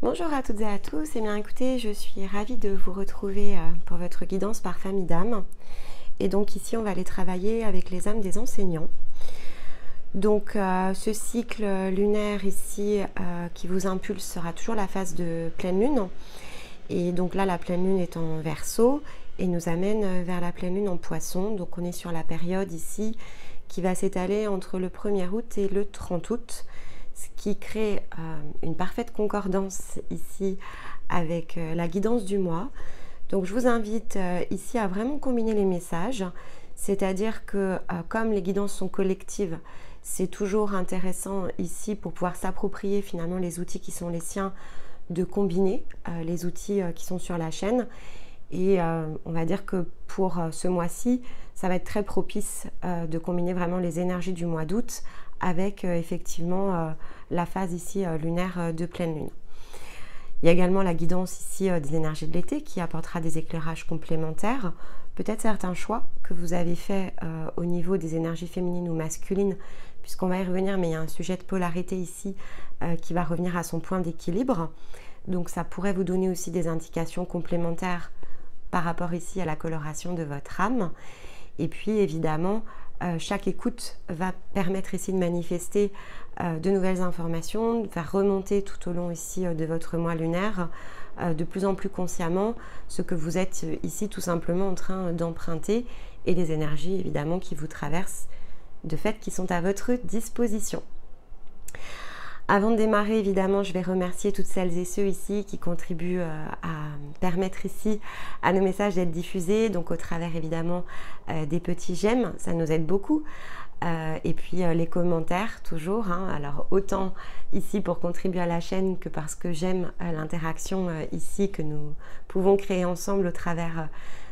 Bonjour à toutes et à tous, et bien écoutez, je suis ravie de vous retrouver pour votre guidance par famille d'âmes. Et donc ici on va aller travailler avec les âmes des enseignants. Donc ce cycle lunaire ici qui vous impulse sera toujours la phase de pleine lune. Et donc là la pleine lune est en Verseau et nous amène vers la pleine lune en Poisson. Donc on est sur la période ici qui va s'étaler entre le 1er août et le 30 août. Ce qui crée une parfaite concordance ici avec la guidance du mois. Donc je vous invite ici à vraiment combiner les messages, c'est-à-dire que comme les guidances sont collectives, c'est toujours intéressant ici pour pouvoir s'approprier finalement les outils qui sont les siens, de combiner les outils qui sont sur la chaîne. Et on va dire que pour ce mois-ci, ça va être très propice de combiner vraiment les énergies du mois d'août avec effectivement la phase ici lunaire de pleine lune. Il y a également la guidance ici des énergies de l'été qui apportera des éclairages complémentaires, peut-être certains choix que vous avez fait au niveau des énergies féminines ou masculines, puisqu'on va y revenir, mais il y a un sujet de polarité ici qui va revenir à son point d'équilibre. Donc ça pourrait vous donner aussi des indications complémentaires par rapport ici à la coloration de votre âme. Et puis évidemment, chaque écoute va permettre ici de manifester de nouvelles informations, de faire remonter tout au long ici de votre mois lunaire de plus en plus consciemment ce que vous êtes ici tout simplement en train d'emprunter et les énergies évidemment qui vous traversent de fait qui sont à votre disposition. Avant de démarrer, évidemment, je vais remercier toutes celles et ceux ici qui contribuent à permettre ici à nos messages d'être diffusés, donc au travers évidemment des petits j'aime, ça nous aide beaucoup. Et puis les commentaires toujours, hein. Alors autant ici pour contribuer à la chaîne que parce que j'aime l'interaction ici que nous pouvons créer ensemble au travers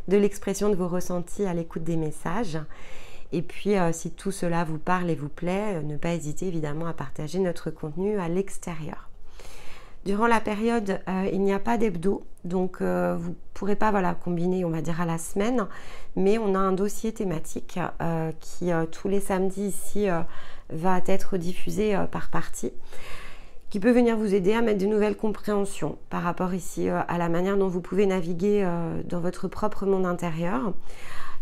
de l'expression de vos ressentis à l'écoute des messages. Et puis, si tout cela vous parle et vous plaît, ne pas hésiter évidemment à partager notre contenu à l'extérieur. Durant la période, il n'y a pas d'hebdo, donc vous ne pourrez pas combiner, on va dire, à la semaine, mais on a un dossier thématique qui, tous les samedis ici, va être diffusé par partie, qui peut venir vous aider à mettre de nouvelles compréhensions par rapport ici à la manière dont vous pouvez naviguer dans votre propre monde intérieur.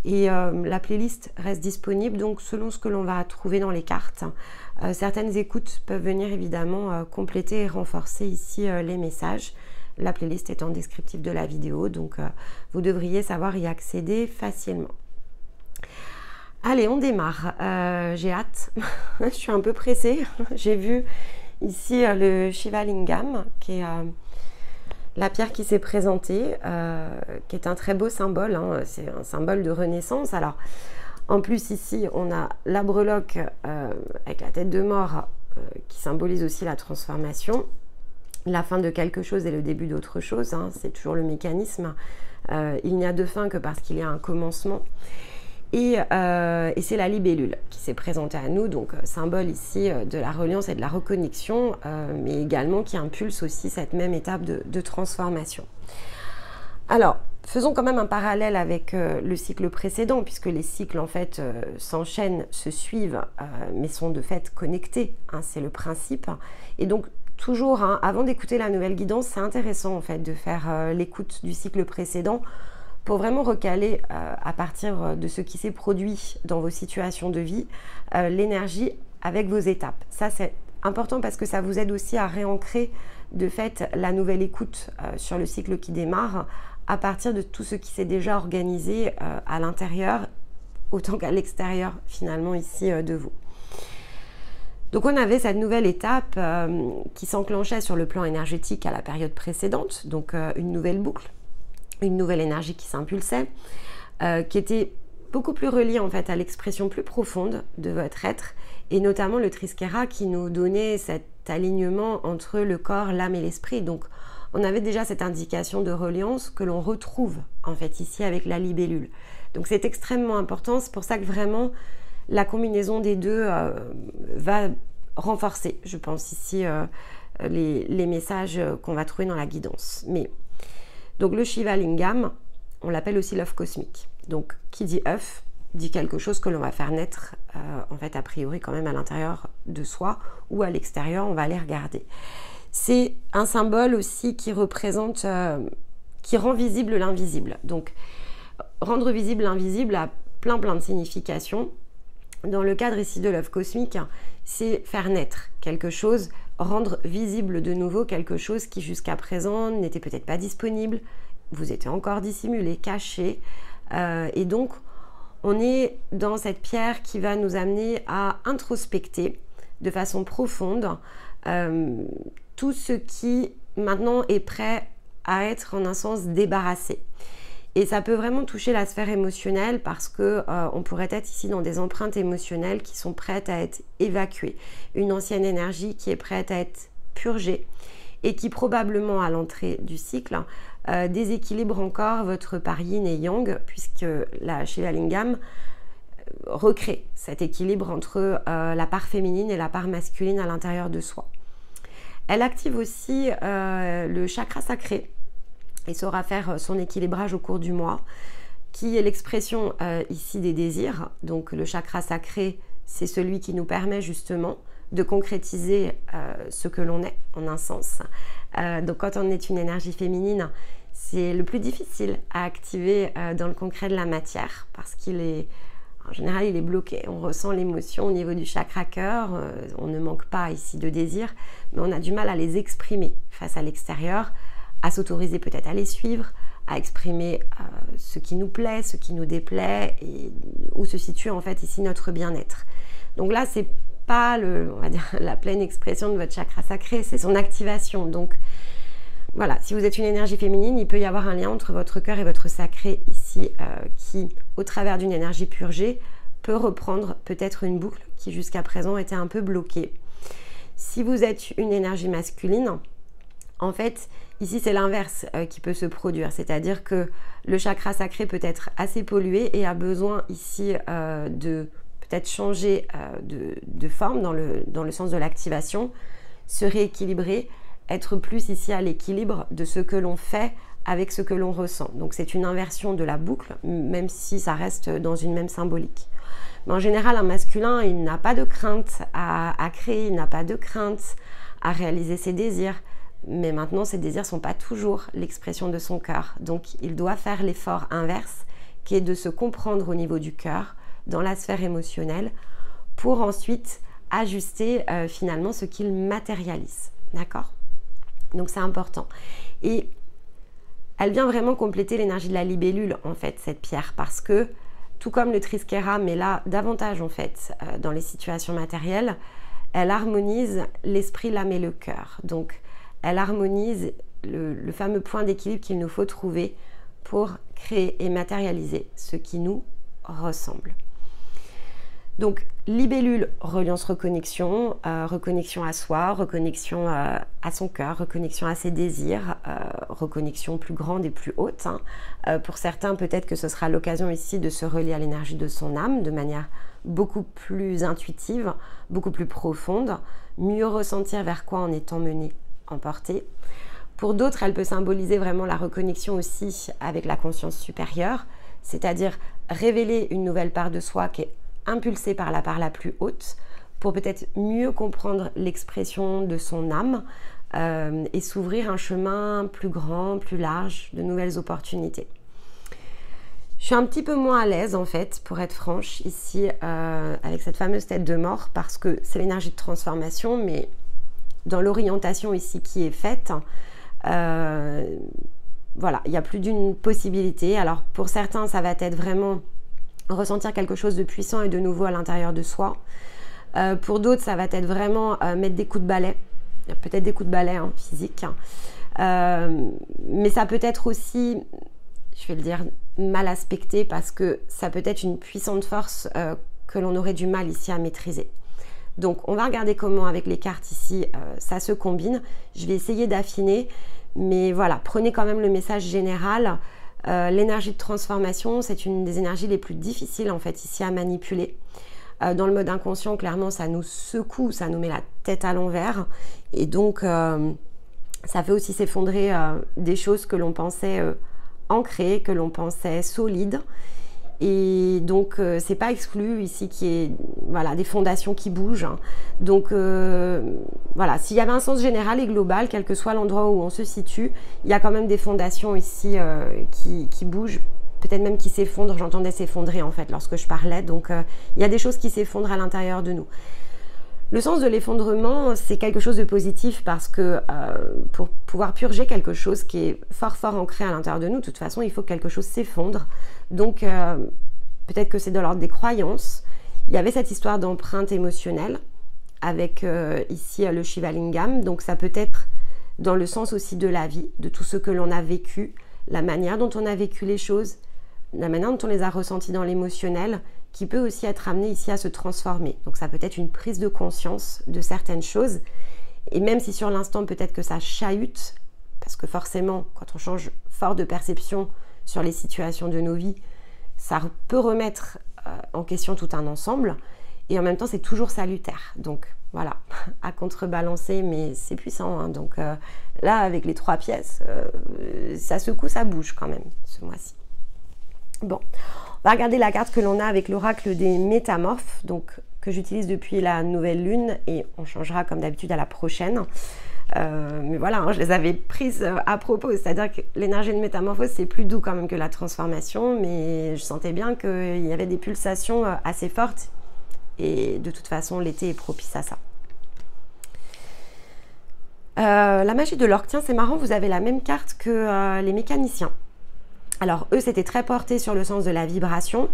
Et la playlist reste disponible, donc selon ce que l'on va trouver dans les cartes, certaines écoutes peuvent venir évidemment compléter et renforcer ici les messages. La playlist est en descriptif de la vidéo, donc vous devriez savoir y accéder facilement. Allez, on démarre. J'ai hâte, je suis un peu pressée. J'ai vu ici le Shiva Lingam, qui est la pierre qui s'est présentée, qui est un très beau symbole, hein, c'est un symbole de renaissance. Alors, en plus ici, on a la breloque avec la tête de mort qui symbolise aussi la transformation, la fin de quelque chose et le début d'autre chose, hein, c'est toujours le mécanisme. Il n'y a de fin que parce qu'il y a un commencement. Et c'est la libellule qui s'est présentée à nous, donc symbole ici de la reliance et de la reconnexion, mais également qui impulse aussi cette même étape de transformation. Alors, faisons quand même un parallèle avec le cycle précédent, puisque les cycles en fait s'enchaînent, se suivent, mais sont de fait connectés, hein, c'est le principe. Et donc, toujours, hein, avant d'écouter la nouvelle guidance, c'est intéressant en fait de faire l'écoute du cycle précédent, pour vraiment recaler à partir de ce qui s'est produit dans vos situations de vie, l'énergie avec vos étapes. Ça, c'est important parce que ça vous aide aussi à réancrer de fait la nouvelle écoute sur le cycle qui démarre à partir de tout ce qui s'est déjà organisé à l'intérieur autant qu'à l'extérieur finalement ici de vous. Donc on avait cette nouvelle étape qui s'enclenchait sur le plan énergétique à la période précédente, donc une nouvelle boucle, une nouvelle énergie qui s'impulsait, qui était beaucoup plus reliée en fait à l'expression plus profonde de votre être, et notamment le Triskera qui nous donnait cet alignement entre le corps, l'âme et l'esprit. Donc on avait déjà cette indication de reliance que l'on retrouve en fait ici avec la libellule. Donc c'est extrêmement important, c'est pour ça que vraiment la combinaison des deux va renforcer, je pense ici, les messages qu'on va trouver dans la guidance. Donc le Shiva Lingam, on l'appelle aussi l'œuf cosmique. Donc qui dit œuf, dit quelque chose que l'on va faire naître en fait a priori quand même à l'intérieur de soi ou à l'extérieur, on va aller regarder. C'est un symbole aussi qui représente, qui rend visible l'invisible. Donc, rendre visible l'invisible a plein de significations. Dans le cadre ici de l'œuvre cosmique, c'est faire naître quelque chose, rendre visible de nouveau quelque chose qui jusqu'à présent n'était peut-être pas disponible, vous étiez encore dissimulé, caché. Et donc, on est dans cette pierre qui va nous amener à introspecter de façon profonde tout ce qui maintenant est prêt à être en un sens débarrassé. Et ça peut vraiment toucher la sphère émotionnelle parce que on pourrait être ici dans des empreintes émotionnelles qui sont prêtes à être évacuées. Une ancienne énergie qui est prête à être purgée et qui probablement à l'entrée du cycle déséquilibre encore votre part yin et yang, puisque la Shiva Lingam recrée cet équilibre entre la part féminine et la part masculine à l'intérieur de soi. Elle active aussi le chakra sacré et saura faire son équilibrage au cours du mois, qui est l'expression ici des désirs. Donc le chakra sacré, c'est celui qui nous permet justement de concrétiser ce que l'on est en un sens. Donc quand on est une énergie féminine, c'est le plus difficile à activer dans le concret de la matière, parce qu'il est, en général, il est bloqué. On ressent l'émotion au niveau du chakra cœur, on ne manque pas ici de désirs, mais on a du mal à les exprimer face à l'extérieur, à s'autoriser peut-être à les suivre, à exprimer ce qui nous plaît, ce qui nous déplaît, et où se situe en fait ici notre bien-être. Donc là, c'est pas on va dire, la pleine expression de votre chakra sacré, c'est son activation. Donc voilà, si vous êtes une énergie féminine, il peut y avoir un lien entre votre cœur et votre sacré ici, qui, au travers d'une énergie purgée, peut reprendre peut-être une boucle qui jusqu'à présent était un peu bloquée. Si vous êtes une énergie masculine, en fait, ici c'est l'inverse qui peut se produire, c'est-à-dire que le chakra sacré peut être assez pollué et a besoin ici de peut-être changer de forme dans le sens de l'activation, se rééquilibrer, être plus ici à l'équilibre de ce que l'on fait avec ce que l'on ressent. Donc c'est une inversion de la boucle, même si ça reste dans une même symbolique. Mais en général, un masculin, il n'a pas de crainte à créer, il n'a pas de crainte à réaliser ses désirs. Mais maintenant, ces désirs ne sont pas toujours l'expression de son cœur. Donc, il doit faire l'effort inverse, qui est de se comprendre au niveau du cœur, dans la sphère émotionnelle, pour ensuite ajuster finalement ce qu'il matérialise. D'accord ? Donc, c'est important. Et elle vient vraiment compléter l'énergie de la libellule, en fait, cette pierre, parce que, tout comme le Triskera, mais là, davantage, en fait, dans les situations matérielles, elle harmonise l'esprit, l'âme et le cœur. Donc, elle harmonise le fameux point d'équilibre qu'il nous faut trouver pour créer et matérialiser ce qui nous ressemble. Donc, libellule, reliance, reconnexion, reconnexion à soi, reconnexion à son cœur, reconnexion à ses désirs, reconnexion plus grande et plus haute. Pour certains, peut-être que ce sera l'occasion ici de se relier à l'énergie de son âme de manière beaucoup plus intuitive, beaucoup plus profonde, mieux ressentir vers quoi on est emmené, emporté. Pour d'autres, elle peut symboliser vraiment la reconnexion aussi avec la conscience supérieure, c'est-à-dire révéler une nouvelle part de soi qui est impulsée par la part la plus haute pour peut-être mieux comprendre l'expression de son âme et s'ouvrir un chemin plus grand, plus large, de nouvelles opportunités. Je suis un petit peu moins à l'aise en fait, pour être franche, ici avec cette fameuse tête de mort, parce que c'est l'énergie de transformation, mais dans l'orientation ici qui est faite, voilà, il n'y a plus d'une possibilité. Alors pour certains, ça va être vraiment ressentir quelque chose de puissant et de nouveau à l'intérieur de soi. Pour d'autres, ça va être vraiment mettre des coups de balai, peut-être des coups de balai physiques, mais ça peut être aussi, je vais le dire, mal aspecté, parce que ça peut être une puissante force que l'on aurait du mal ici à maîtriser. Donc on va regarder comment avec les cartes ici ça se combine. Je vais essayer d'affiner, mais voilà, prenez quand même le message général. L'énergie de transformation, c'est une des énergies les plus difficiles en fait ici à manipuler. Dans le mode inconscient, clairement, ça nous secoue, ça nous met la tête à l'envers, et donc ça fait aussi s'effondrer des choses que l'on pensait ancrées, que l'on pensait solides. Et donc, c'est pas exclu ici qu'il y ait voilà, des fondations qui bougent. Donc, voilà, s'il y avait un sens général et global, quel que soit l'endroit où on se situe, il y a quand même des fondations ici qui bougent, peut-être même qui s'effondrent. J'entendais s'effondrer en fait lorsque je parlais. Donc, il y a des choses qui s'effondrent à l'intérieur de nous. Le sens de l'effondrement, c'est quelque chose de positif parce que pour pouvoir purger quelque chose qui est fort ancré à l'intérieur de nous, de toute façon, il faut que quelque chose s'effondre. Donc, peut-être que c'est de l'ordre des croyances. Il y avait cette histoire d'empreinte émotionnelle avec ici le Shivalingam. Donc, ça peut être dans le sens aussi de la vie, de tout ce que l'on a vécu, la manière dont on a vécu les choses, la manière dont on les a ressentis dans l'émotionnel, qui peut aussi être amené ici à se transformer. Donc ça peut être une prise de conscience de certaines choses, et même si sur l'instant peut-être que ça chahute, parce que forcément quand on change fort de perception sur les situations de nos vies, ça peut remettre en question tout un ensemble, et en même temps c'est toujours salutaire. Donc voilà, à contrebalancer, mais c'est puissant, hein. Donc là avec les 3 pièces, ça secoue, ça bouge quand même ce mois-ci. Bon, on va regarder la carte que l'on a avec l'oracle des métamorphes, donc que j'utilise depuis la nouvelle lune, et on changera comme d'habitude à la prochaine. Mais voilà, hein, je les avais prises à propos, c'est-à-dire que l'énergie de métamorphose, c'est plus doux quand même que la transformation, mais je sentais bien qu'il y avait des pulsations assez fortes, et de toute façon, l'été est propice à ça. La magie de l'orque, tiens, c'est marrant, vous avez la même carte que les mécaniciens. Alors, eux, c'était très porté sur le sens de la vibration.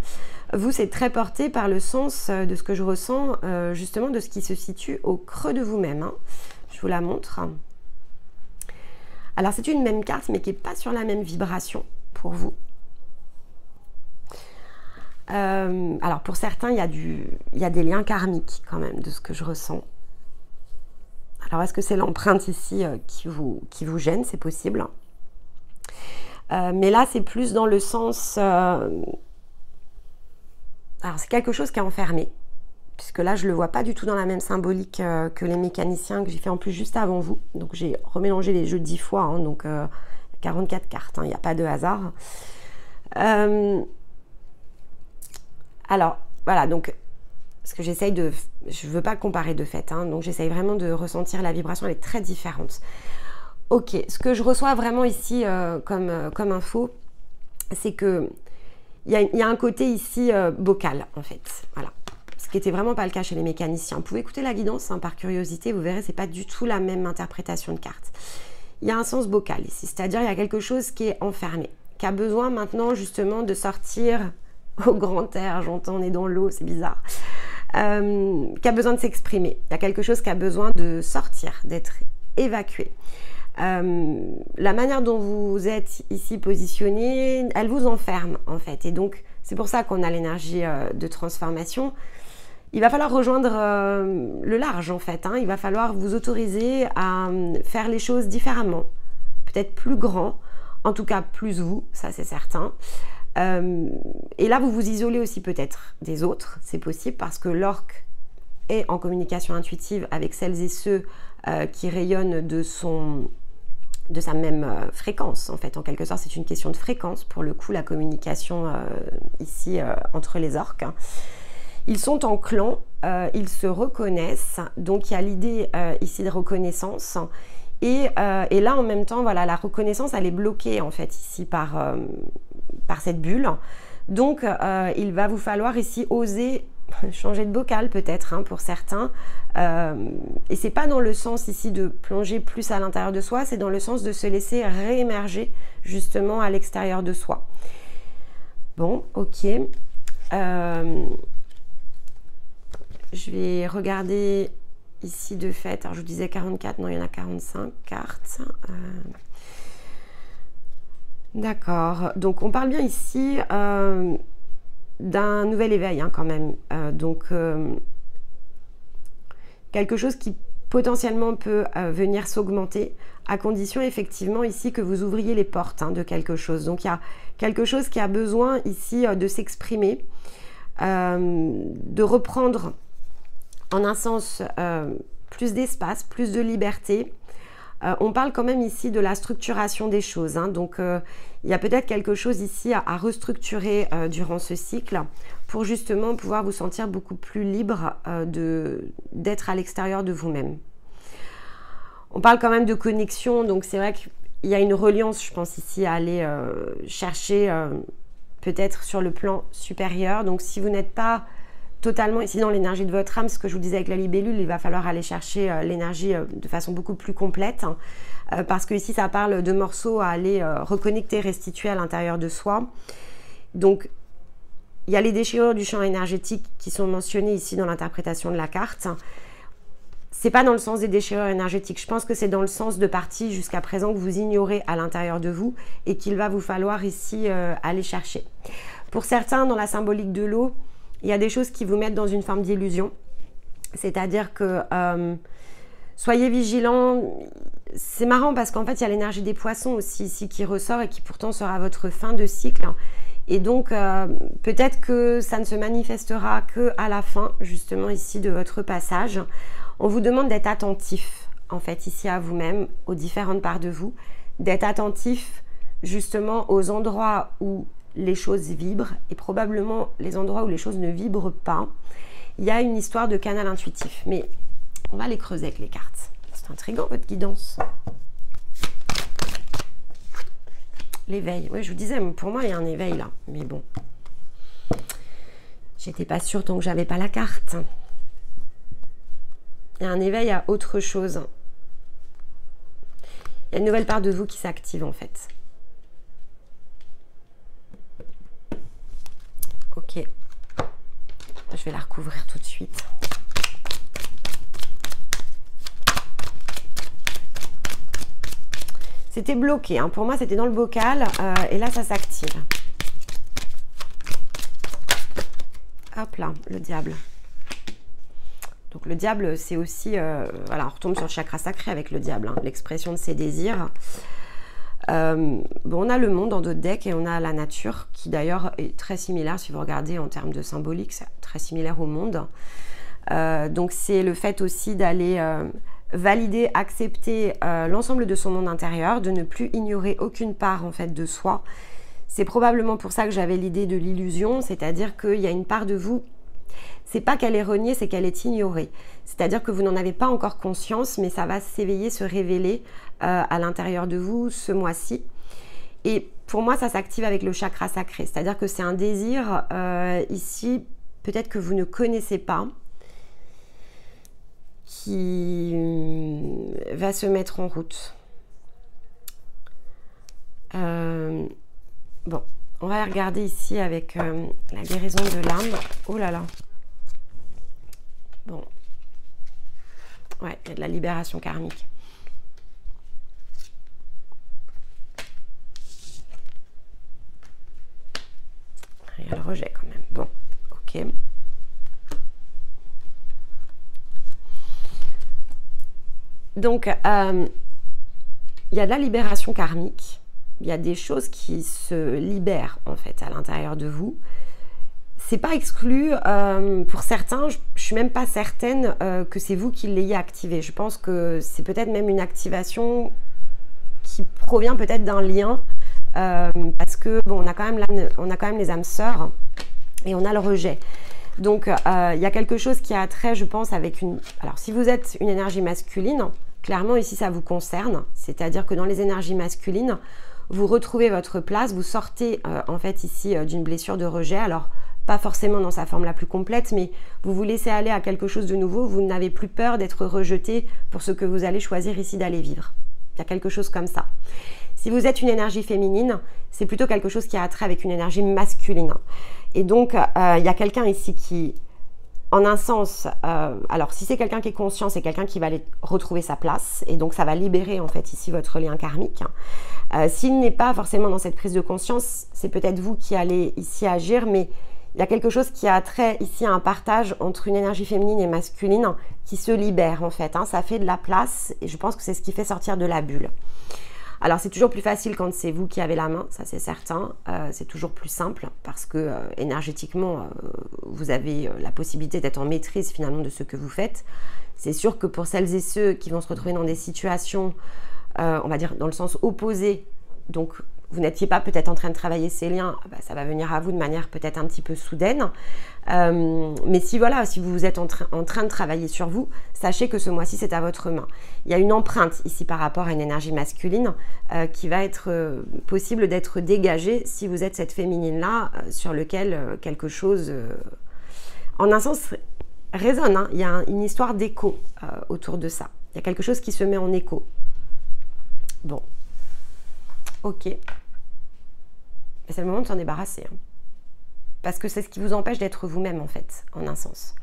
Vous, c'est très porté par le sens de ce que je ressens, justement, de ce qui se situe au creux de vous-même, hein. Je vous la montre. Alors, c'est une même carte, mais qui n'est pas sur la même vibration pour vous. Alors, pour certains, il y a des liens karmiques, quand même, de ce que je ressens. Alors, est-ce que c'est l'empreinte ici qui vous gêne? C'est possible. Mais là, c'est plus dans le sens... Alors, c'est quelque chose qui est enfermé. Puisque là, je ne le vois pas du tout dans la même symbolique que les mécaniciens que j'ai fait en plus juste avant vous. Donc, j'ai remélangé les jeux 10 fois. Hein, donc, 44 cartes. Il n'y a pas de hasard. Alors, voilà. Donc, ce que j'essaye de... Je ne veux pas comparer de fait. Hein, donc, j'essaye vraiment de ressentir la vibration. Elle est très différente. Ok, ce que je reçois vraiment ici comme info, c'est que il y a un côté ici bocal, en fait. Voilà. Ce qui n'était vraiment pas le cas chez les mécaniciens. Vous pouvez écouter la guidance hein, par curiosité, vous verrez, c'est pas du tout la même interprétation de carte. Il y a un sens bocal ici, c'est-à-dire il y a quelque chose qui est enfermé, qui a besoin maintenant justement de sortir au grand air, j'entends, on est dans l'eau, c'est bizarre, qui a besoin de s'exprimer. Il y a quelque chose qui a besoin de sortir, d'être évacué. La manière dont vous êtes ici positionné, elle vous enferme en fait, et donc c'est pour ça qu'on a l'énergie de transformation. Il va falloir rejoindre le large en fait, hein. Il va falloir vous autoriser à faire les choses différemment, peut-être plus grand, en tout cas plus vous, ça c'est certain. Et là vous vous isolez aussi peut-être des autres, c'est possible parce que l'orque est en communication intuitive avec celles et ceux qui rayonnent de sa même fréquence en fait. En quelque sorte c'est une question de fréquence pour le coup, la communication ici entre les orques. Ils sont en clan, ils se reconnaissent, donc il y a l'idée ici de reconnaissance et là en même temps voilà, la reconnaissance elle est bloquée en fait ici par cette bulle, donc il va vous falloir ici oser changer de bocal peut-être hein, pour certains, et c'est pas dans le sens ici de plonger plus à l'intérieur de soi, c'est dans le sens de se laisser réémerger justement à l'extérieur de soi. Bon, ok, je vais regarder ici de fait, alors je vous disais 44, non il y en a 45 cartes. D'accord, donc on parle bien ici d'un nouvel éveil hein, quand même, donc quelque chose qui potentiellement peut venir s'augmenter à condition effectivement ici que vous ouvriez les portes hein, de quelque chose. Donc il y a quelque chose qui a besoin ici de s'exprimer, de reprendre en un sens plus d'espace, plus de liberté, On parle quand même ici de la structuration des choses, hein. Donc il y a peut-être quelque chose ici à restructurer durant ce cycle pour justement pouvoir vous sentir beaucoup plus libre d'être à l'extérieur de vous-même. On parle quand même de connexion, donc c'est vrai qu'il y a une reliance, je pense ici, à aller chercher peut-être sur le plan supérieur. Donc si vous n'êtes pas totalement ici dans l'énergie de votre âme, ce que je vous disais avec la libellule, il va falloir aller chercher l'énergie de façon beaucoup plus complète, parce que ici ça parle de morceaux à aller reconnecter, restituer à l'intérieur de soi. Donc il y a les déchirures du champ énergétique qui sont mentionnées ici dans l'interprétation de la carte. C'est pas dans le sens des déchirures énergétiques, je pense que c'est dans le sens de parties jusqu'à présent que vous ignorez à l'intérieur de vous et qu'il va vous falloir ici aller chercher. Pour certains, dans la symbolique de l'eau, il y a des choses qui vous mettent dans une forme d'illusion, c'est-à-dire que soyez vigilants. C'est marrant parce qu'en fait il y a l'énergie des poissons aussi ici qui ressort et qui pourtant sera votre fin de cycle, et donc peut-être que ça ne se manifestera que à la fin justement ici de votre passage. On vous demande d'être attentif en fait ici à vous-même, aux différentes parts de vous, d'être attentif justement aux endroits où les choses vibrent et probablement les endroits où les choses ne vibrent pas. Il y a une histoire de canal intuitif, mais on va les creuser avec les cartes. C'est intriguant votre guidance. L'éveil, oui je vous disais, pour moi il y a un éveil là, mais bon. J'étais pas sûre tant que j'avais pas la carte. Il y a un éveil à autre chose. Il y a une nouvelle part de vous qui s'active en fait. Ok. Je vais la recouvrir tout de suite. C'était bloqué, hein. Pour moi c'était dans le bocal et là ça s'active. Hop là, le diable. Donc le diable, c'est aussi, voilà, on retombe sur le chakra sacré avec le diable, hein, l'expression de ses désirs. Bon, on a le monde dans d'autres decks et on a la nature qui d'ailleurs est très similaire, si vous regardez en termes de symbolique, c'est très similaire au monde. Donc c'est le fait aussi d'aller valider, accepter l'ensemble de son monde intérieur, de ne plus ignorer aucune part en fait de soi. C'est probablement pour ça que j'avais l'idée de l'illusion, c'est-à-dire qu'il y a une part de vous. C'est pas qu'elle est reniée, c'est qu'elle est ignorée. C'est-à-dire que vous n'en avez pas encore conscience, mais ça va s'éveiller, se révéler à l'intérieur de vous ce mois-ci. Et pour moi, ça s'active avec le chakra sacré. C'est-à-dire que c'est un désir ici, peut-être que vous ne connaissez pas, qui va se mettre en route. Bon, on va regarder ici avec la guérison de l'âme. Oh là là. Bon, ouais, il y a de la libération karmique. Il y a le rejet quand même. Bon, ok. Donc, il y a de la libération karmique. Il y a des choses qui se libèrent en fait à l'intérieur de vous. C'est pas exclu, pour certains, je suis même pas certaine que c'est vous qui l'ayez activé. Je pense que c'est peut-être même une activation qui provient peut-être d'un lien, parce que bon, on a quand même les âmes sœurs et on a le rejet. Donc il y a quelque chose qui a trait, je pense, avec une... Alors si vous êtes une énergie masculine, clairement ici ça vous concerne, c'est-à-dire que dans les énergies masculines, vous retrouvez votre place, vous sortez en fait ici d'une blessure de rejet. Alors pas forcément dans sa forme la plus complète, mais vous vous laissez aller à quelque chose de nouveau, vous n'avez plus peur d'être rejeté pour ce que vous allez choisir ici d'aller vivre. Il y a quelque chose comme ça. Si vous êtes une énergie féminine, c'est plutôt quelque chose qui a trait avec une énergie masculine. Et donc, il y a quelqu'un ici qui, en un sens, alors si c'est quelqu'un qui est conscient, c'est quelqu'un qui va aller retrouver sa place, et donc ça va libérer en fait ici votre lien karmique. S'il n'est pas forcément dans cette prise de conscience, c'est peut-être vous qui allez ici agir, mais il y a quelque chose qui a trait ici à un partage entre une énergie féminine et masculine qui se libère en fait. Ça fait de la place et je pense que c'est ce qui fait sortir de la bulle. Alors c'est toujours plus facile quand c'est vous qui avez la main, ça c'est certain. C'est toujours plus simple parce que énergétiquement, vous avez la possibilité d'être en maîtrise finalement de ce que vous faites. C'est sûr que pour celles et ceux qui vont se retrouver dans des situations, on va dire dans le sens opposé, donc vous n'étiez pas peut-être en train de travailler ces liens, ça va venir à vous de manière peut-être un petit peu soudaine. Mais si voilà, si vous êtes en train de travailler sur vous, sachez que ce mois-ci, c'est à votre main. Il y a une empreinte ici par rapport à une énergie masculine qui va être possible d'être dégagée si vous êtes cette féminine-là sur lequel quelque chose, en un sens, résonne. Hein. Il y a une histoire d'écho autour de ça. Il y a quelque chose qui se met en écho. Bon. Ok. Mais c'est le moment de s'en débarrasser. Hein. Parce que c'est ce qui vous empêche d'être vous-même, en fait, en un sens.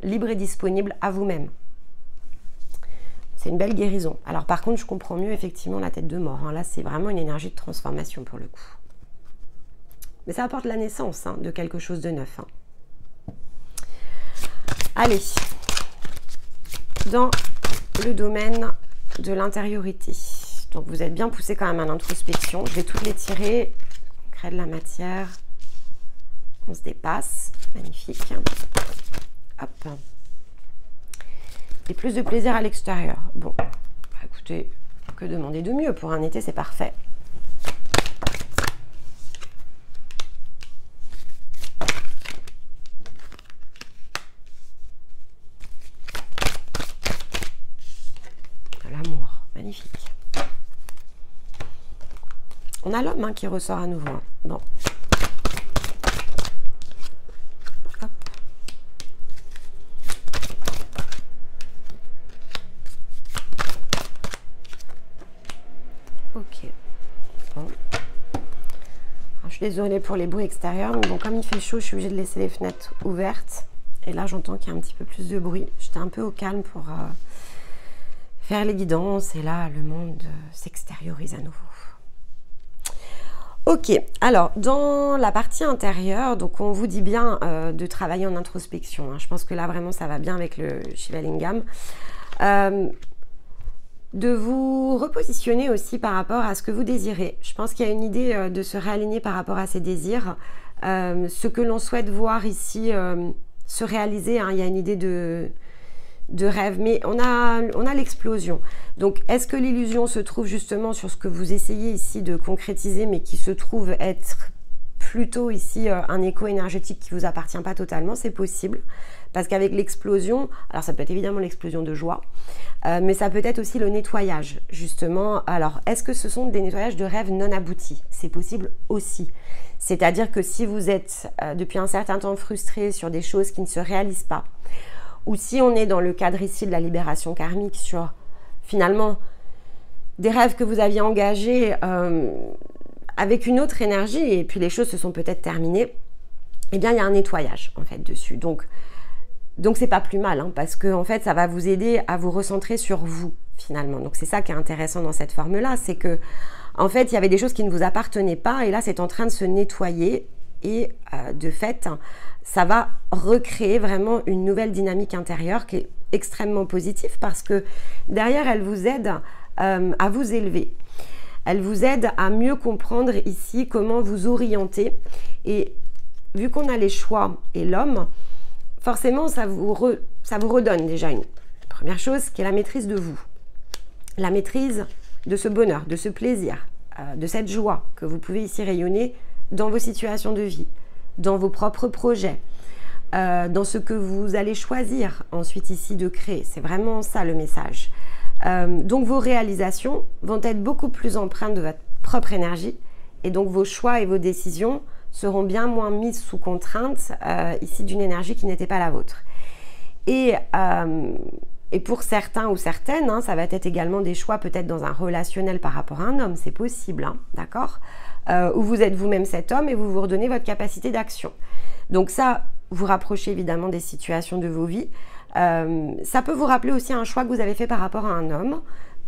Libre et disponible à vous-même. C'est une belle guérison. Alors, par contre, je comprends mieux, effectivement, la tête de mort. Hein. Là, c'est vraiment une énergie de transformation, pour le coup. Mais ça apporte la naissance hein, de quelque chose de neuf. Hein. Allez. Dans le domaine de l'intériorité. Donc, vous êtes bien poussé quand même à l'introspection. Je vais toutes les tirer. On crée de la matière. On se dépasse. Magnifique. Hop. Et plus de plaisir à l'extérieur. Bon, écoutez, que demander de mieux? Pour un été, c'est parfait. L'amour. Magnifique. On a l'homme hein, qui ressort à nouveau. Bon. Hop. Ok. Bon. Alors, je suis désolée pour les bruits extérieurs, mais bon, comme il fait chaud, je suis obligée de laisser les fenêtres ouvertes. Et là, j'entends qu'il y a un petit peu plus de bruit. J'étais un peu au calme pour faire les guidances. Et là, le monde s'extériorise à nouveau. Ok, alors dans la partie intérieure, donc on vous dit bien de travailler en introspection. Hein. Je pense que là vraiment ça va bien avec le Shiva Lingam. De vous repositionner aussi par rapport à ce que vous désirez. Je pense qu'il y a une idée de se réaligner par rapport à ses désirs. Ce que l'on souhaite voir ici se réaliser, hein. Il y a une idée de rêve, mais on a l'explosion. Donc, est-ce que l'illusion se trouve justement sur ce que vous essayez ici de concrétiser, mais qui se trouve être plutôt ici un écho énergétique qui ne vous appartient pas totalement? C'est possible, parce qu'avec l'explosion, alors ça peut être évidemment l'explosion de joie, mais ça peut être aussi le nettoyage, justement. Alors, est-ce que ce sont des nettoyages de rêves non aboutis? C'est possible aussi. C'est-à-dire que si vous êtes depuis un certain temps frustré sur des choses qui ne se réalisent pas, ou si on est dans le cadre ici de la libération karmique sur finalement des rêves que vous aviez engagés avec une autre énergie et puis les choses se sont peut-être terminées, eh bien il y a un nettoyage en fait dessus. Donc c'est pas plus mal hein, parce que en fait ça va vous aider à vous recentrer sur vous finalement. Donc c'est ça qui est intéressant dans cette forme-là, c'est que en fait il y avait des choses qui ne vous appartenaient pas et là c'est en train de se nettoyer et de fait ça va recréer vraiment une nouvelle dynamique intérieure qui est extrêmement positive parce que derrière, elle vous aide à vous élever. Elle vous aide à mieux comprendre ici comment vous orienter. Et vu qu'on a les choix et l'homme, forcément, ça vous redonne déjà une première chose qui est la maîtrise de vous. La maîtrise de ce bonheur, de ce plaisir, de cette joie que vous pouvez ici rayonner dans vos situations de vie, dans vos propres projets, dans ce que vous allez choisir ensuite ici de créer. C'est vraiment ça le message. Donc vos réalisations vont être beaucoup plus empreintes de votre propre énergie et donc vos choix et vos décisions seront bien moins mises sous contrainte ici d'une énergie qui n'était pas la vôtre. Et pour certains ou certaines, hein, ça va être également des choix peut-être dans un relationnel par rapport à un homme, c'est possible, hein, d'accord, où vous êtes vous-même cet homme et vous vous redonnez votre capacité d'action. Donc ça, vous rapprochez évidemment des situations de vos vies. Ça peut vous rappeler aussi un choix que vous avez fait par rapport à un homme,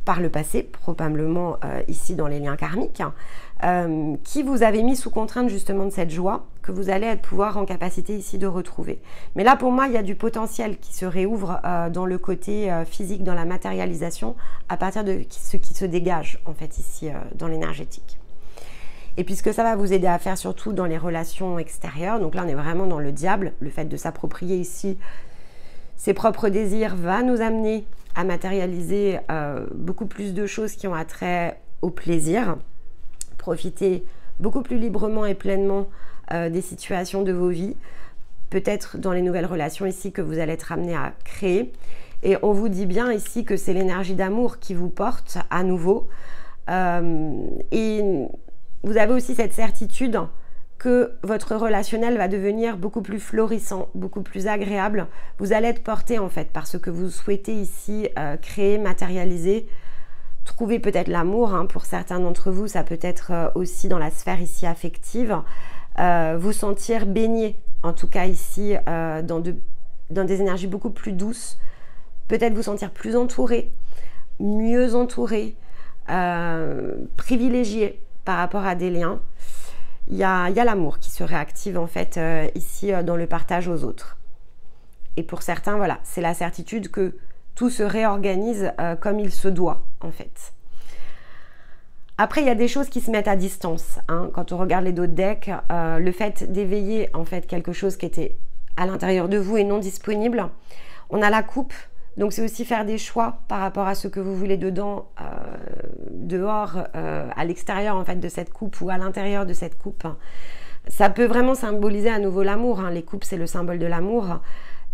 par le passé, probablement ici dans les liens karmiques, qui vous avez mis sous contrainte justement de cette joie que vous allez pouvoir en capacité ici de retrouver. Mais là pour moi il y a du potentiel qui se réouvre dans le côté physique, dans la matérialisation, à partir de ce qui se dégage en fait ici dans l'énergétique. Et puisque ça va vous aider à faire surtout dans les relations extérieures, donc là on est vraiment dans le diable, le fait de s'approprier ici ses propres désirs va nous amener à matérialiser beaucoup plus de choses qui ont attrait au plaisir. Profiter beaucoup plus librement et pleinement des situations de vos vies, peut-être dans les nouvelles relations ici que vous allez être amené à créer. Et on vous dit bien ici que c'est l'énergie d'amour qui vous porte à nouveau. Et vous avez aussi cette certitude que votre relationnel va devenir beaucoup plus florissant, beaucoup plus agréable. Vous allez être porté en fait par ce que vous souhaitez ici créer, matérialiser. Trouver peut-être l'amour, hein, pour certains d'entre vous, ça peut être aussi dans la sphère ici affective. Vous sentir baigné, en tout cas ici, dans des énergies beaucoup plus douces. Peut-être vous sentir plus entouré, mieux entouré, privilégié par rapport à des liens. Il y a l'amour qui se réactive en fait ici dans le partage aux autres. Et pour certains, voilà, c'est la certitude que tout se réorganise comme il se doit en fait. Après, il y a des choses qui se mettent à distance, hein. Quand on regarde les d'autres decks, le fait d'éveiller en fait quelque chose qui était à l'intérieur de vous et non disponible. On a la coupe, donc c'est aussi faire des choix par rapport à ce que vous voulez dedans, dehors, à l'extérieur en fait de cette coupe ou à l'intérieur de cette coupe. Ça peut vraiment symboliser à nouveau l'amour, hein. Les coupes, c'est le symbole de l'amour.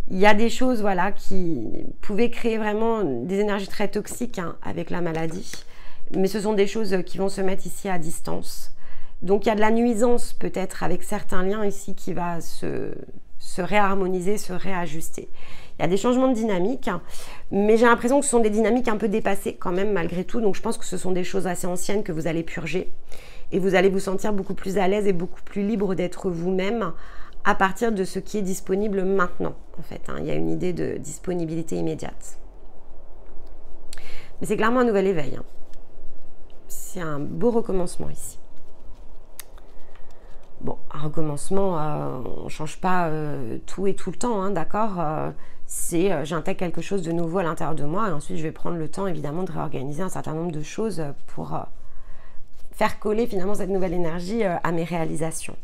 Il y a des choses, voilà, qui pouvaient créer vraiment des énergies très toxiques, hein, avec la maladie. Mais ce sont des choses qui vont se mettre ici à distance. Donc il y a de la nuisance peut-être avec certains liens ici qui va se réharmoniser, se réajuster. Il y a des changements de dynamique, hein, mais j'ai l'impression que ce sont des dynamiques un peu dépassées quand même malgré tout. Donc je pense que ce sont des choses assez anciennes que vous allez purger. Et vous allez vous sentir beaucoup plus à l'aise et beaucoup plus libre d'être vous-même à partir de ce qui est disponible maintenant, en fait, hein. Il y a une idée de disponibilité immédiate. Mais c'est clairement un nouvel éveil, hein. C'est un beau recommencement ici. Bon, un recommencement, on ne change pas tout et tout le temps, hein, d'accord, c'est j'intègre quelque chose de nouveau à l'intérieur de moi et ensuite je vais prendre le temps évidemment de réorganiser un certain nombre de choses pour faire coller finalement cette nouvelle énergie à mes réalisations.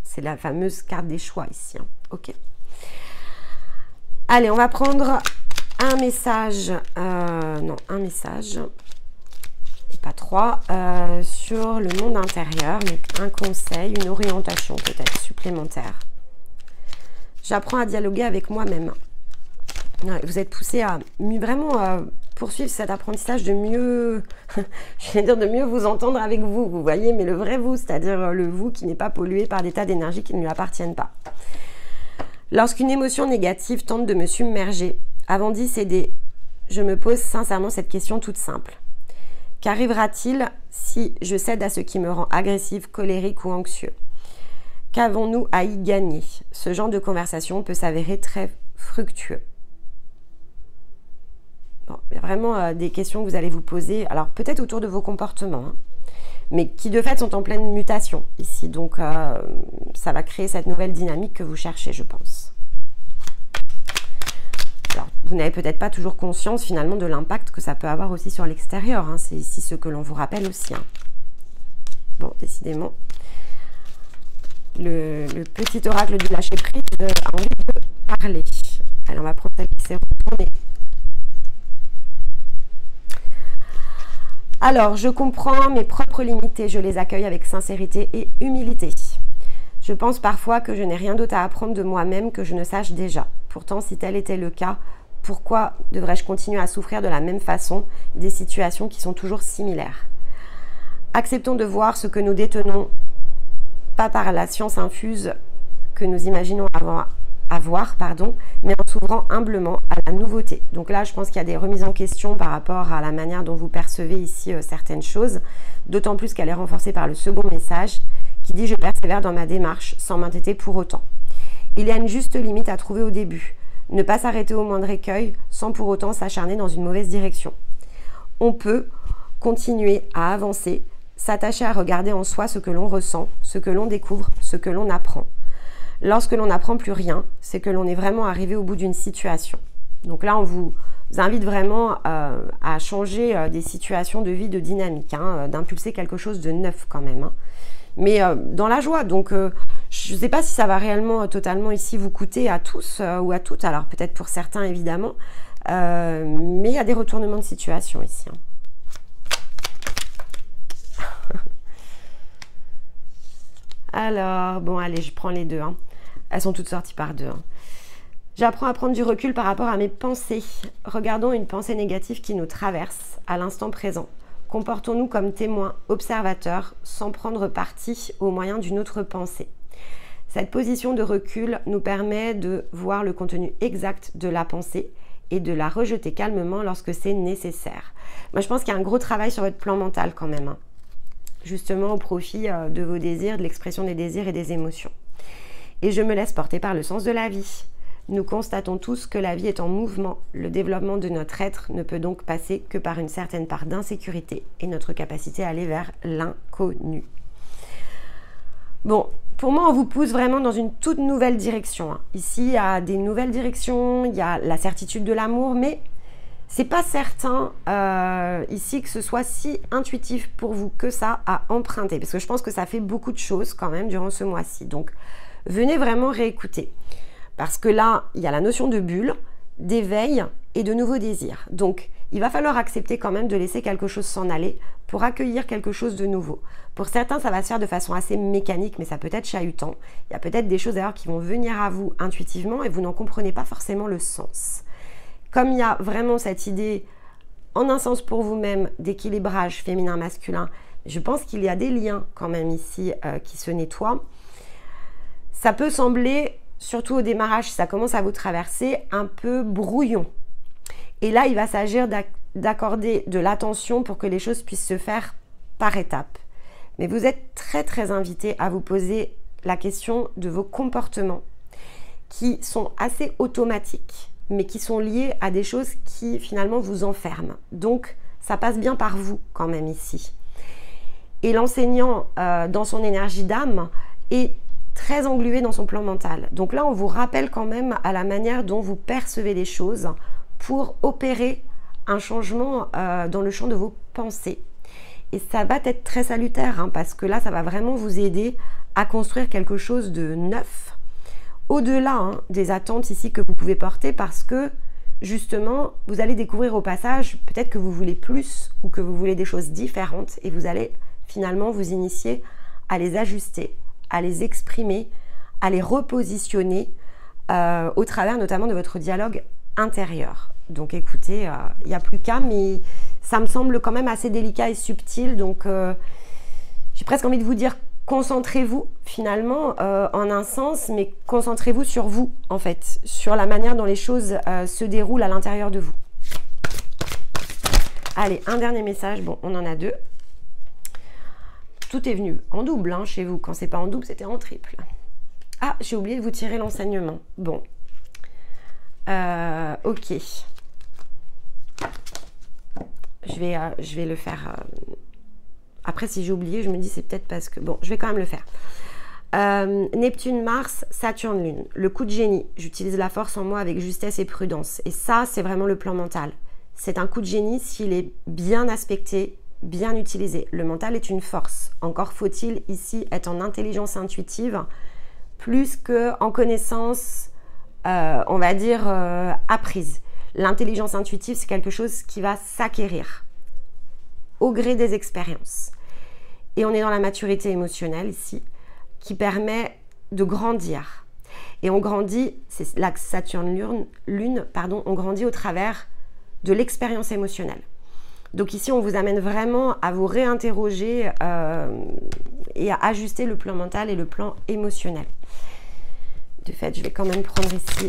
C'est la fameuse carte des choix ici, hein. Ok. Allez, on va prendre un message, un message, et pas trois, sur le monde intérieur, donc un conseil, une orientation peut-être supplémentaire. J'apprends à dialoguer avec moi-même. Vous êtes poussé à vraiment poursuivre cet apprentissage de mieux, je vais dire de mieux vous entendre avec vous, vous voyez, mais le vrai vous, c'est-à-dire le vous qui n'est pas pollué par des tas d'énergies qui ne lui appartiennent pas. Lorsqu'une émotion négative tente de me submerger, avant d'y céder, je me pose sincèrement cette question toute simple. Qu'arrivera-t-il si je cède à ce qui me rend agressive, colérique ou anxieux? Qu'avons-nous à y gagner? Ce genre de conversation peut s'avérer très fructueux. Bon, il y a vraiment des questions que vous allez vous poser, alors peut-être autour de vos comportements, hein, mais qui de fait sont en pleine mutation ici. Donc ça va créer cette nouvelle dynamique que vous cherchez, je pense. Alors, vous n'avez peut-être pas toujours conscience finalement de l'impact que ça peut avoir aussi sur l'extérieur, hein. C'est ici ce que l'on vous rappelle aussi, hein. Bon, décidément, le petit oracle du lâcher-prise a envie de parler. Allez, on va prendre celle qui s'est retournée. Alors, je comprends mes propres limites et je les accueille avec sincérité et humilité. Je pense parfois que je n'ai rien d'autre à apprendre de moi-même que je ne sache déjà. Pourtant, si tel était le cas, pourquoi devrais-je continuer à souffrir de la même façon des situations qui sont toujours similaires? Acceptons de voir ce que nous détenons, pas par la science infuse que nous imaginons avoir, mais en s'ouvrant humblement à la nouveauté. Donc là, je pense qu'il y a des remises en question par rapport à la manière dont vous percevez ici certaines choses, d'autant plus qu'elle est renforcée par le second message qui dit « Je persévère dans ma démarche sans m'entêter pour autant ». Il y a une juste limite à trouver au début, ne pas s'arrêter au moindre écueil sans pour autant s'acharner dans une mauvaise direction. On peut continuer à avancer, s'attacher à regarder en soi ce que l'on ressent, ce que l'on découvre, ce que l'on apprend. Lorsque l'on n'apprend plus rien, c'est que l'on est vraiment arrivé au bout d'une situation. Donc là, on vous invite vraiment à changer des situations de vie, de dynamique, hein, d'impulser quelque chose de neuf quand même, hein. Mais dans la joie. Donc Je ne sais pas si ça va réellement totalement ici vous coûter à tous ou à toutes. Alors peut-être pour certains évidemment. Mais il y a des retournements de situation ici. Hein. Alors, bon, allez, je prends les deux. Hein. Elles sont toutes sorties par deux. Hein. J'apprends à prendre du recul par rapport à mes pensées. Regardons une pensée négative qui nous traverse à l'instant présent. Comportons-nous comme témoins, observateurs, sans prendre parti au moyen d'une autre pensée. Cette position de recul nous permet de voir le contenu exact de la pensée et de la rejeter calmement lorsque c'est nécessaire. Moi, je pense qu'il y a un gros travail sur votre plan mental quand même. Hein. Justement au profit de vos désirs, de l'expression des désirs et des émotions. Et je me laisse porter par le sens de la vie. Nous constatons tous que la vie est en mouvement. Le développement de notre être ne peut donc passer que par une certaine part d'insécurité et notre capacité à aller vers l'inconnu. Bon, pour moi, on vous pousse vraiment dans une toute nouvelle direction. Hein. Ici, il y a des nouvelles directions, il y a la certitude de l'amour, mais c'est pas certain ici que ce soit si intuitif pour vous que ça à emprunter, parce que je pense que ça fait beaucoup de choses quand même durant ce mois-ci. Donc, venez vraiment réécouter, parce que là, il y a la notion de bulle, d'éveil et de nouveaux désirs. Donc, il va falloir accepter quand même de laisser quelque chose s'en aller pour accueillir quelque chose de nouveau. Pour certains, ça va se faire de façon assez mécanique, mais ça peut être chahutant. Il y a peut-être des choses d'ailleurs qui vont venir à vous intuitivement et vous n'en comprenez pas forcément le sens. Comme il y a vraiment cette idée, en un sens pour vous-même, d'équilibrage féminin-masculin, je pense qu'il y a des liens quand même ici qui se nettoient. Ça peut sembler, surtout au démarrage, si ça commence à vous traverser, un peu brouillon. Et là, il va s'agir d'accorder de l'attention pour que les choses puissent se faire par étapes. Mais vous êtes très très invité à vous poser la question de vos comportements qui sont assez automatiques, mais qui sont liés à des choses qui finalement vous enferment. Donc, ça passe bien par vous quand même ici. Et l'enseignant, dans son énergie d'âme, est très englué dans son plan mental. Donc là, on vous rappelle quand même à la manière dont vous percevez les choses pour opérer un changement dans le champ de vos pensées. Et ça va être très salutaire, hein, parce que là, ça va vraiment vous aider à construire quelque chose de neuf, au-delà des attentes ici que vous pouvez porter, parce que justement, vous allez découvrir au passage peut-être que vous voulez plus ou que vous voulez des choses différentes et vous allez finalement vous initier à les ajuster, à les exprimer, à les repositionner au travers notamment de votre dialogue intérieur. Donc écoutez, il n'y a plus qu'à, mais ça me semble quand même assez délicat et subtil, donc j'ai presque envie de vous dire concentrez-vous finalement en un sens, mais concentrez-vous sur vous en fait, sur la manière dont les choses se déroulent à l'intérieur de vous. Allez, un dernier message, bon on en a deux. Tout est venu en double hein, chez vous, quand c'est pas en double c'était en triple. Ah, j'ai oublié de vous tirer l'enseignement, bon. Ok. Je vais le faire. Après, si j'ai oublié, je me dis c'est peut-être parce que... Bon, je vais quand même le faire. Neptune, Mars, Saturne, Lune. Le coup de génie. J'utilise la force en moi avec justesse et prudence. Et ça, c'est vraiment le plan mental. C'est un coup de génie s'il est bien aspecté, bien utilisé. Le mental est une force. Encore faut-il ici être en intelligence intuitive plus qu'en connaissance, on va dire, apprise. L'intelligence intuitive, c'est quelque chose qui va s'acquérir au gré des expériences. Et on est dans la maturité émotionnelle ici, qui permet de grandir. Et on grandit, c'est l'axe Saturne-Lune, pardon, on grandit au travers de l'expérience émotionnelle. Donc ici, on vous amène vraiment à vous réinterroger et à ajuster le plan mental et le plan émotionnel. De fait, je vais quand même prendre ici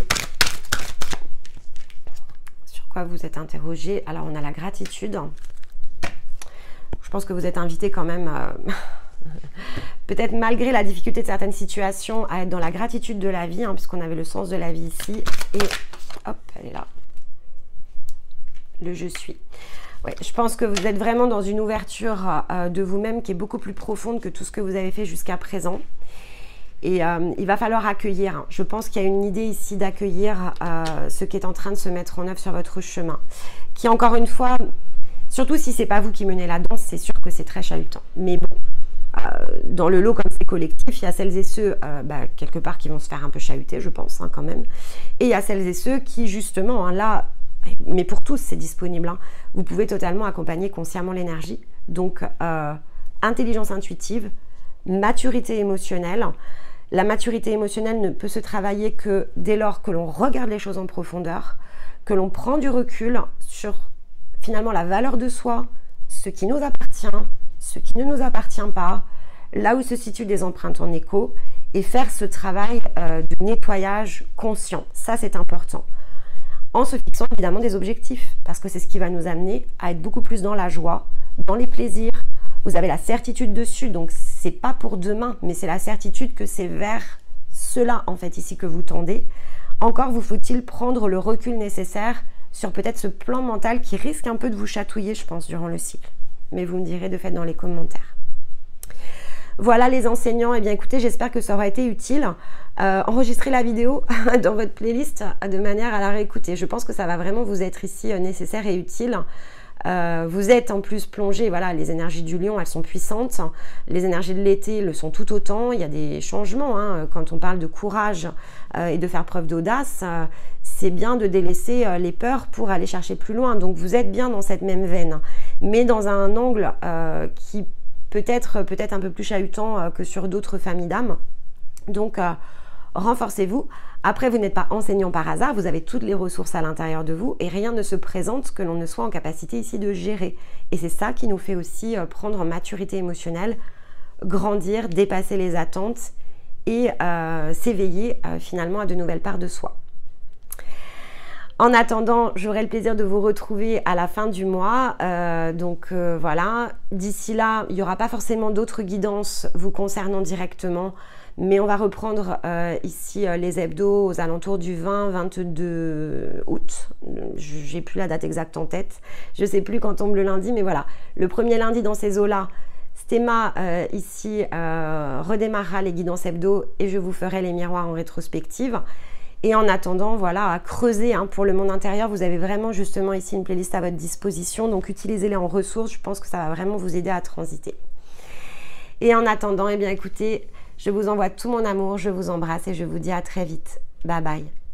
sur quoi vous êtes interrogé. Alors, on a la gratitude. Je pense que vous êtes invité quand même, peut-être malgré la difficulté de certaines situations, à être dans la gratitude de la vie, hein, puisqu'on avait le sens de la vie ici. Et hop, elle est là. Le je suis. Ouais, je pense que vous êtes vraiment dans une ouverture de vous-même qui est beaucoup plus profonde que tout ce que vous avez fait jusqu'à présent. Et il va falloir accueillir. Hein. Je pense qu'il y a une idée ici d'accueillir ce qui est en train de se mettre en œuvre sur votre chemin. Qui, encore une fois, surtout si ce n'est pas vous qui menez la danse, c'est sûr que c'est très chahutant. Mais bon, dans le lot, comme c'est collectif, il y a celles et ceux, quelque part, qui vont se faire un peu chahuter, je pense, hein, quand même. Et il y a celles et ceux qui, justement, hein, là, mais pour tous, c'est disponible. Hein, vous pouvez totalement accompagner consciemment l'énergie. Donc, intelligence intuitive, maturité émotionnelle. La maturité émotionnelle ne peut se travailler que dès lors que l'on regarde les choses en profondeur, que l'on prend du recul sur, finalement, la valeur de soi, ce qui nous appartient, ce qui ne nous appartient pas, là où se situent des empreintes en écho, et faire ce travail de nettoyage conscient. Ça, c'est important. En se fixant évidemment des objectifs, parce que c'est ce qui va nous amener à être beaucoup plus dans la joie, dans les plaisirs. Vous avez la certitude dessus, donc c'est pas pour demain, mais c'est la certitude que c'est vers cela, en fait, ici que vous tendez. Encore vous faut-il prendre le recul nécessaire sur peut-être ce plan mental qui risque un peu de vous chatouiller, je pense, durant le cycle. Mais vous me direz de fait dans les commentaires. Voilà les enseignants, et bien écoutez, j'espère que ça aura été utile. Enregistrez la vidéo dans votre playlist de manière à la réécouter. Je pense que ça va vraiment vous être ici nécessaire et utile. Vous êtes en plus plongé, voilà, les énergies du lion, elles sont puissantes. Les énergies de l'été le sont tout autant. Il y a des changements, hein, quand on parle de courage et de faire preuve d'audace. C'est bien de délaisser les peurs pour aller chercher plus loin. Donc vous êtes bien dans cette même veine, mais dans un angle qui peut-être un peu plus chahutant que sur d'autres familles d'âmes. Donc renforcez-vous. Après, vous n'êtes pas enseignant par hasard, vous avez toutes les ressources à l'intérieur de vous et rien ne se présente que l'on ne soit en capacité ici de gérer. Et c'est ça qui nous fait aussi prendre en maturité émotionnelle, grandir, dépasser les attentes et s'éveiller finalement à de nouvelles parts de soi. En attendant, j'aurai le plaisir de vous retrouver à la fin du mois. Voilà, d'ici là, il n'y aura pas forcément d'autres guidances vous concernant directement, mais on va reprendre ici les hebdos aux alentours du 20-22 août. J'ai plus la date exacte en tête. Je ne sais plus quand tombe le lundi, mais voilà. Le premier lundi dans ces eaux-là, Stéma ici redémarrera les guidances hebdo et je vous ferai les miroirs en rétrospective. Et en attendant, voilà, à creuser hein, pour le monde intérieur, vous avez vraiment justement ici une playlist à votre disposition. Donc utilisez-les en ressources, je pense que ça va vraiment vous aider à transiter. Et en attendant, eh bien écoutez, je vous envoie tout mon amour, je vous embrasse et je vous dis à très vite. Bye bye.